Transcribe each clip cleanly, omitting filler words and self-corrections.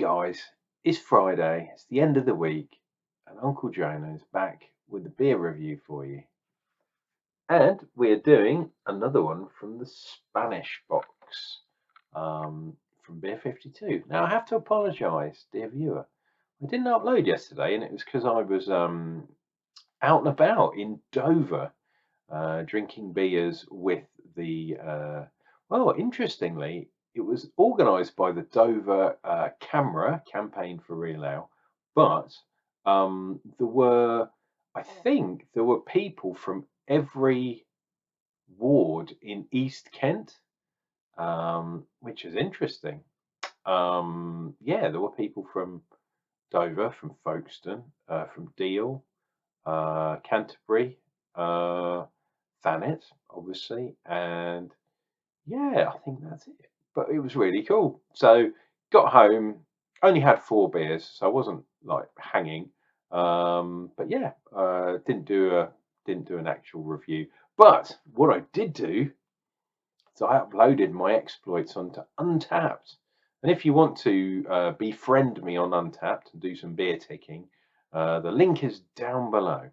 guys, it's Friday, it's the end of the week, and Unclejona is back with a beer review for you. And we're doing another one from the Spanish box from Beer 52. Now, I have to apologise, dear viewer. I didn't upload yesterday, and it was because I was out and about in Dover drinking beers with the, well, interestingly, it was organised by the Dover Camera Campaign for Real Ale, but I think there were people from every ward in East Kent, which is interesting. Yeah, there were people from Dover, from Folkestone, from Deal, Canterbury, Thanet, obviously, and yeah, I think that's it. But it was really cool. So got home, only had 4 beers, so I wasn't like hanging. But yeah, didn't do an actual review. But what I did do is I uploaded my exploits onto Untapped. And if you want to befriend me on Untapped and do some beer ticking, the link is down below.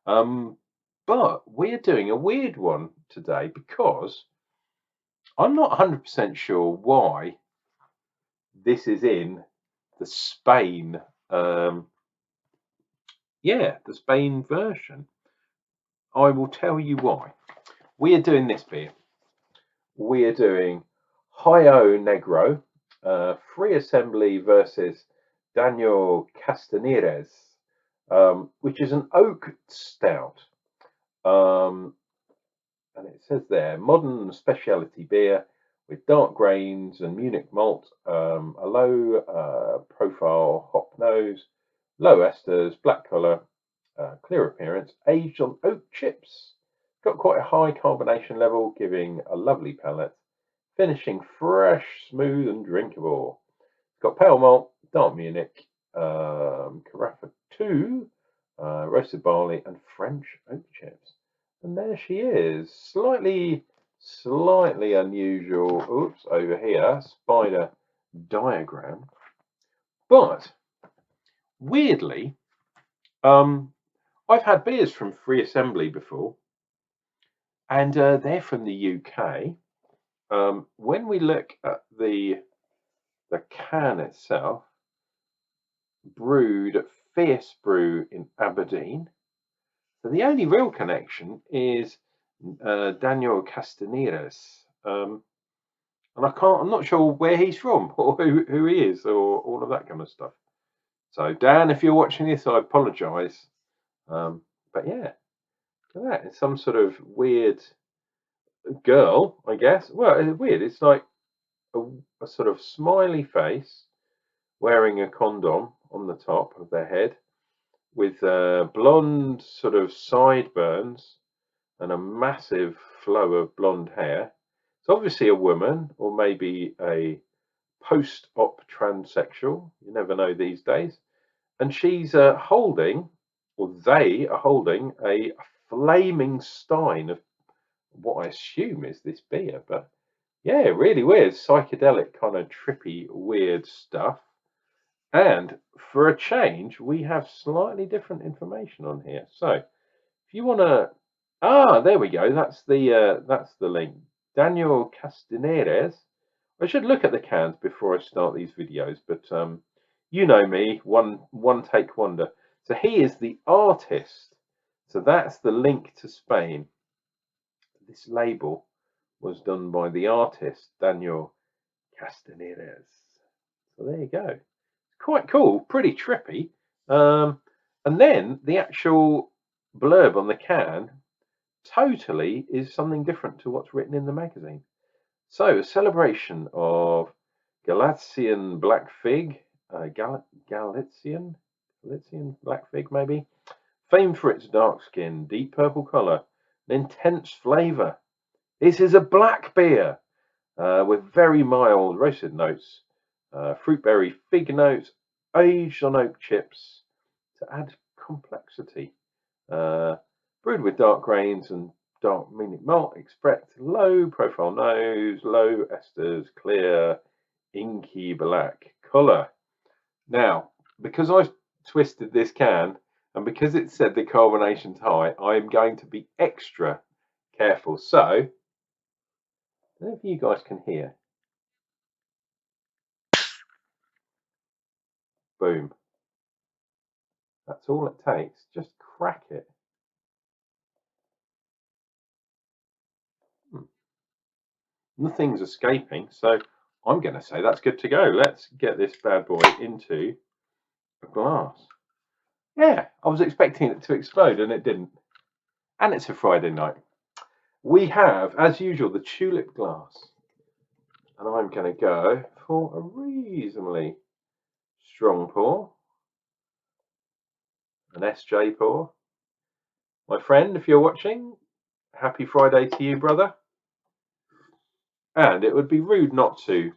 But we're doing a weird one today because I'm not 100% sure why this is in the Spain, the Spain version. I will tell you why. We are doing this beer. We are doing Higo Negro, Free Assembly versus Daniel Castineiras, which is an oak stout. And it says there, modern specialty beer with dark grains and Munich malt, a low profile hop nose, low esters, black colour, clear appearance, aged on oak chips. Got quite a high carbonation level, giving a lovely palate. Finishing fresh, smooth and drinkable. It's got pale malt, dark Munich, Carafa 2, roasted barley and French oak chips. And there she is, slightly unusual, oops, over here, spider diagram. But weirdly, I've had beers from Free Assembly before, and they're from the UK. When we look at the can itself, brewed at Fierce Brew in Aberdeen. So the only real connection is Daniel Castineiras, and I'm not sure where he's from or who he is or all of that kind of stuff. So Dan, if you're watching this, I apologise. But yeah, look at that. It's some sort of weird girl, I guess. Well, it's weird. It's like a sort of smiley face wearing a condom on the top of their head, with blonde sort of sideburns and a massive flow of blonde hair. It's obviously a woman, or maybe a post-op transsexual. You never know these days. And she's holding, or they are holding, a flaming stein of what I assume is this beer. But yeah, really weird, psychedelic, kind of trippy, weird stuff. And for a change, we have slightly different information on here. So if you want to, there we go. That's the link. Daniel Castineiras. I should look at the cans before I start these videos, but you know me, one take wonder. So he is the artist. So that's the link to Spain. This label was done by the artist Daniel Castineiras. So there you go. Quite cool, pretty trippy. And then the actual blurb on the can totally is something different to what's written in the magazine. So, a celebration of Galician black fig, Galician black fig maybe, famed for its dark skin, deep purple colour, and intense flavour. This is a black beer with very mild roasted notes, fruit berry fig notes, aged on oak chips to add complexity. Brewed with dark grains and dark Munich malt, expect low profile nose, low esters, clear, inky black colour. Now, because I've twisted this can and because it said the carbonation's high, I'm going to be extra careful. So, I don't know if you guys can hear. Boom. That's all it takes. Just crack it. Nothing's escaping, so I'm going to say that's good to go. Let's get this bad boy into a glass. Yeah, I was expecting it to explode and it didn't. And it's a Friday night. We have, as usual, the tulip glass. And I'm going to go for a reasonably strong pour. An SJ pour. My friend, if you're watching, happy Friday to you, brother. And it would be rude not to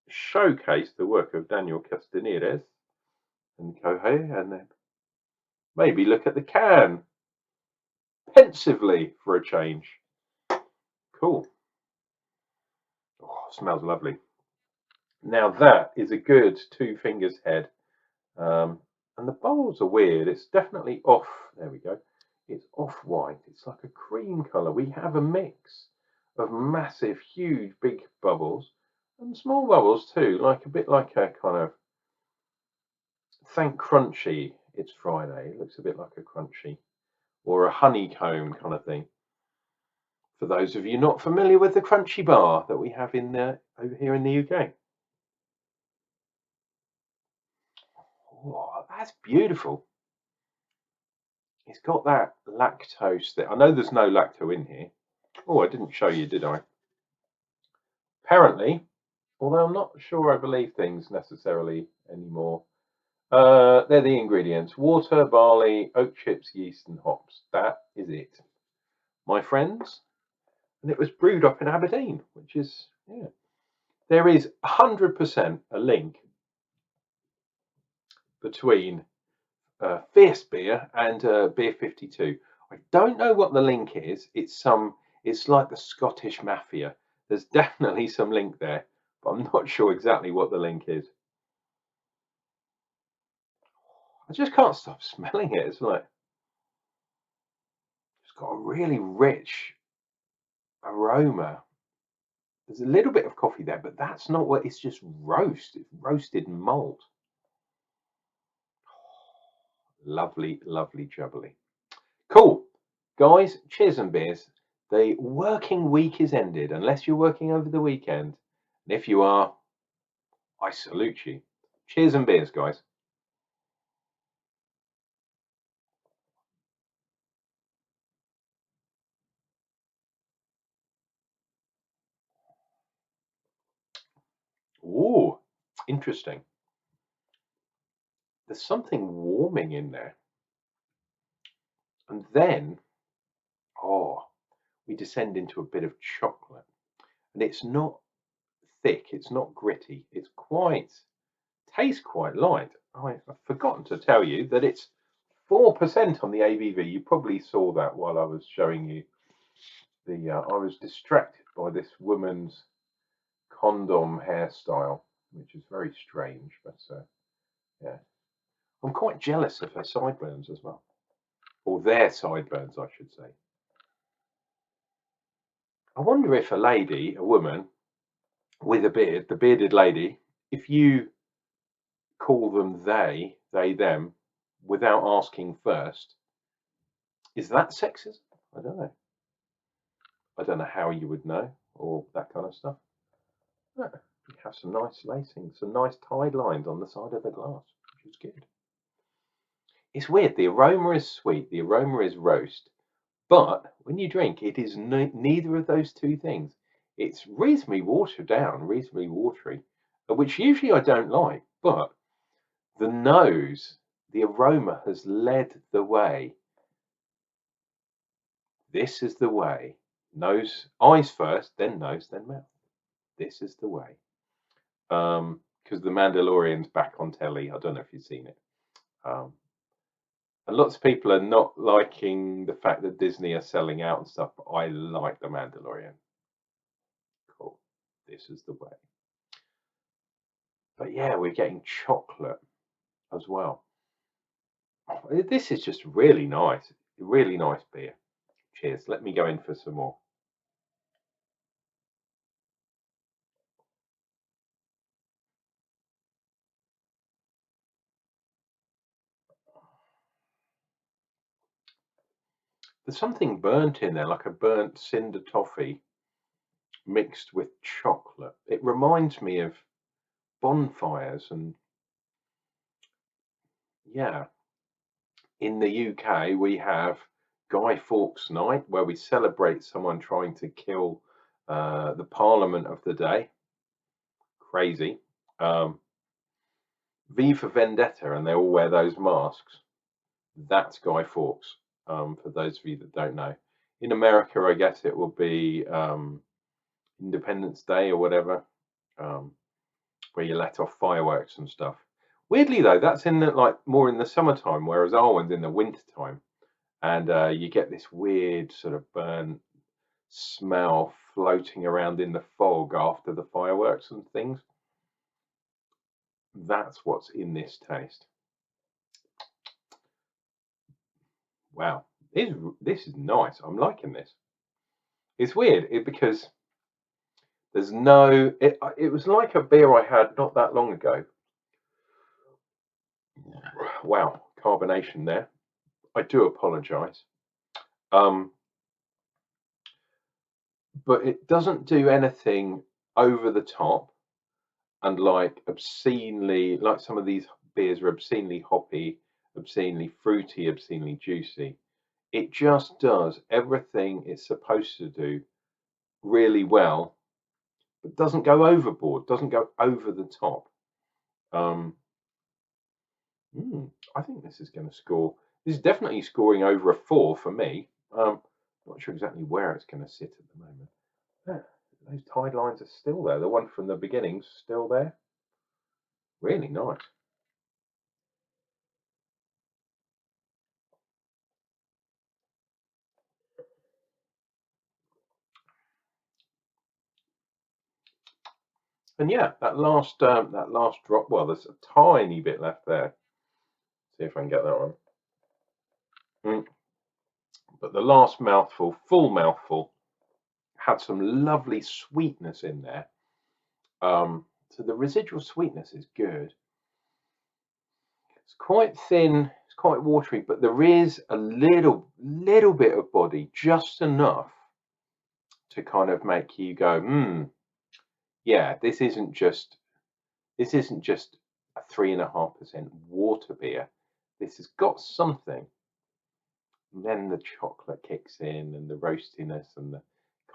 showcase the work of Daniel Castineiras and Kohei, and then maybe look at the can pensively for a change. Cool. Oh, smells lovely. Now that is a good 2 fingers head. And the bowls are weird. It's definitely off. There we go. It's off-white. It's like a cream colour. We have a mix of massive, huge, big bubbles and small bubbles too, like a bit like a kind of thank crunchy. It's Friday. It looks a bit like a crunchy or a honeycomb kind of thing. For those of you not familiar with the crunchy bar that we have in over here in the UK. Oh, that's beautiful. It's got that lactose there. I know there's no lacto in here. Oh, I didn't show you, did I? Apparently, although I'm not sure I believe things necessarily anymore. They're the ingredients: water, barley, oat chips, yeast, and hops. That is it, my friends. And it was brewed up in Aberdeen, which is, yeah. There is 100% a link between Fierce Beer and Beer 52. I don't know what the link is. It's like the Scottish Mafia. There's definitely some link there, but I'm not sure exactly what the link is. I just can't stop smelling it. It's like it's got a really rich aroma. There's a little bit of coffee there, but that's not what it's just roast. It's roasted malt. Lovely, lovely jubbly. Cool. Guys, cheers and beers. The working week is ended, unless you're working over the weekend. And if you are, I salute you. Cheers and beers, guys. Ooh, interesting. There's something warming in there. And then, oh, we descend into a bit of chocolate. And it's not thick, it's not gritty, it's tastes quite light. I've forgotten to tell you that it's 4% on the ABV. You probably saw that while I was showing you I was distracted by this woman's condom hairstyle, which is very strange, but yeah. I'm quite jealous of her sideburns as well, or their sideburns, I should say. I wonder if a woman with a beard, the bearded lady, if you call them they, them, without asking first, is that sexism? I don't know. I don't know how you would know, or that kind of stuff. But you have some nice lacing, some nice tied lines on the side of the glass, which is good. It's weird. The aroma is sweet. The aroma is roast. But when you drink, it is neither of those two things. It's reasonably watered down, reasonably watery, which usually I don't like. But the nose, the aroma has led the way. This is the way. Nose, eyes first, then nose, then mouth. This is the way. Because the Mandalorian's back on telly. I don't know if you've seen it. And lots of people are not liking the fact that Disney are selling out and stuff, but I like the Mandalorian. Cool. This is the way. But yeah, we're getting chocolate as well. This is just really nice beer. Cheers. Let me go in for some more. There's something burnt in there, like a burnt cinder toffee mixed with chocolate. It reminds me of bonfires, and yeah, in the UK we have Guy Fawkes Night, where we celebrate someone trying to kill the Parliament of the day. Crazy. V for Vendetta, and they all wear those masks. That's Guy Fawkes. For those of you that don't know, in America, I guess it will be Independence Day or whatever, where you let off fireworks and stuff. Weirdly though, that's in the, like, more in the summertime, whereas our one's in the wintertime, and you get this weird sort of burnt smell floating around in the fog after the fireworks and things. That's what's in this taste. Wow, this is nice. I'm liking this. It's weird because there's no. It was like a beer I had not that long ago. Wow, carbonation there. I do apologise. But it doesn't do anything over the top and like obscenely, like some of these beers are obscenely hoppy, obscenely fruity, obscenely juicy. It just does everything it's supposed to do really well, but doesn't go overboard, doesn't go over the top. I think this is going to score. This is definitely scoring over a 4 for me. Not sure exactly where it's going to sit at the moment. Yeah, those tide lines are still there. The one from the beginning's still there. Really nice. And yeah, that last drop. Well, there's a tiny bit left there. See if I can get that one. But the last mouthful, full mouthful, had some lovely sweetness in there. So the residual sweetness is good. It's quite thin, it's quite watery, but there is a little bit of body, just enough to kind of make you go, yeah, this isn't just a 3.5% water beer. This has got something. And then the chocolate kicks in, and the roastiness and the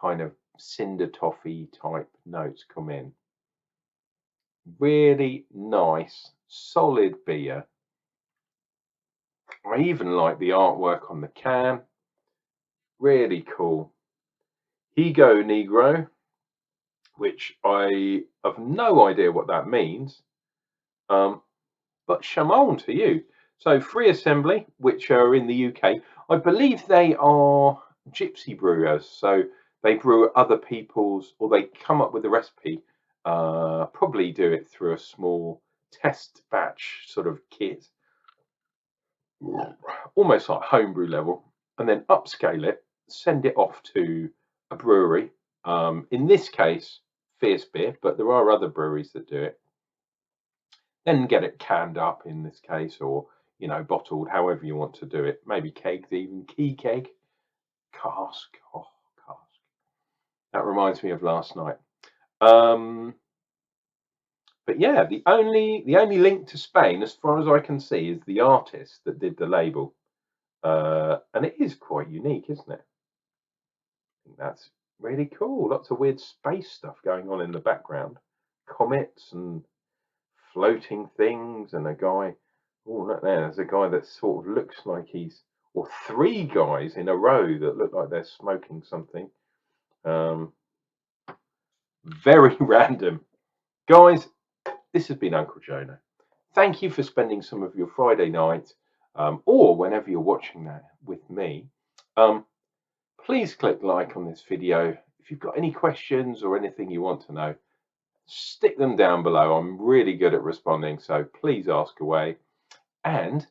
kind of cinder toffee type notes come in. Really nice, solid beer. I even like the artwork on the can. Really cool. Higo Negro, which I have no idea what that means, but shalom to you. So Free Assembly, which are in the UK, I believe they are gypsy brewers. So they brew other people's, or they come up with a recipe, probably do it through a small test batch sort of kit, almost like homebrew level, and then upscale it, send it off to a brewery. In this case, Fierce Beer, but there are other breweries that do it. Then get it canned up in this case, or bottled, however you want to do it. Maybe kegged, even key keg, cask. Oh, cask. That reminds me of last night. But yeah, the only link to Spain, as far as I can see, is the artist that did the label, and it is quite unique, isn't it? I think that's really cool. Lots of weird space stuff going on in the background, comets and floating things, and a guy. Oh, look there! There's a guy that sort of looks like he's, or three guys in a row that look like they're smoking something. Very random, guys. This has been Unclejona. Thank you for spending some of your Friday night, or whenever you're watching that with me. Please click like on this video. If you've got any questions or anything you want to know, stick them down below. I'm really good at responding, so please ask away. And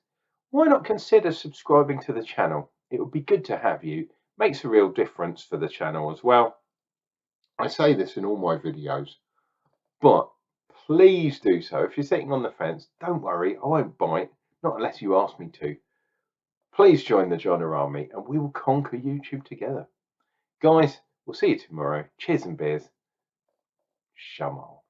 why not consider subscribing to the channel? It would be good to have you. Makes a real difference for the channel as well. I say this in all my videos, but please do so. If you're sitting on the fence, don't worry, I won't bite, not unless you ask me to. Please join the Jonna Army and we will conquer YouTube together. Guys, we'll see you tomorrow. Cheers and beers. Shamal.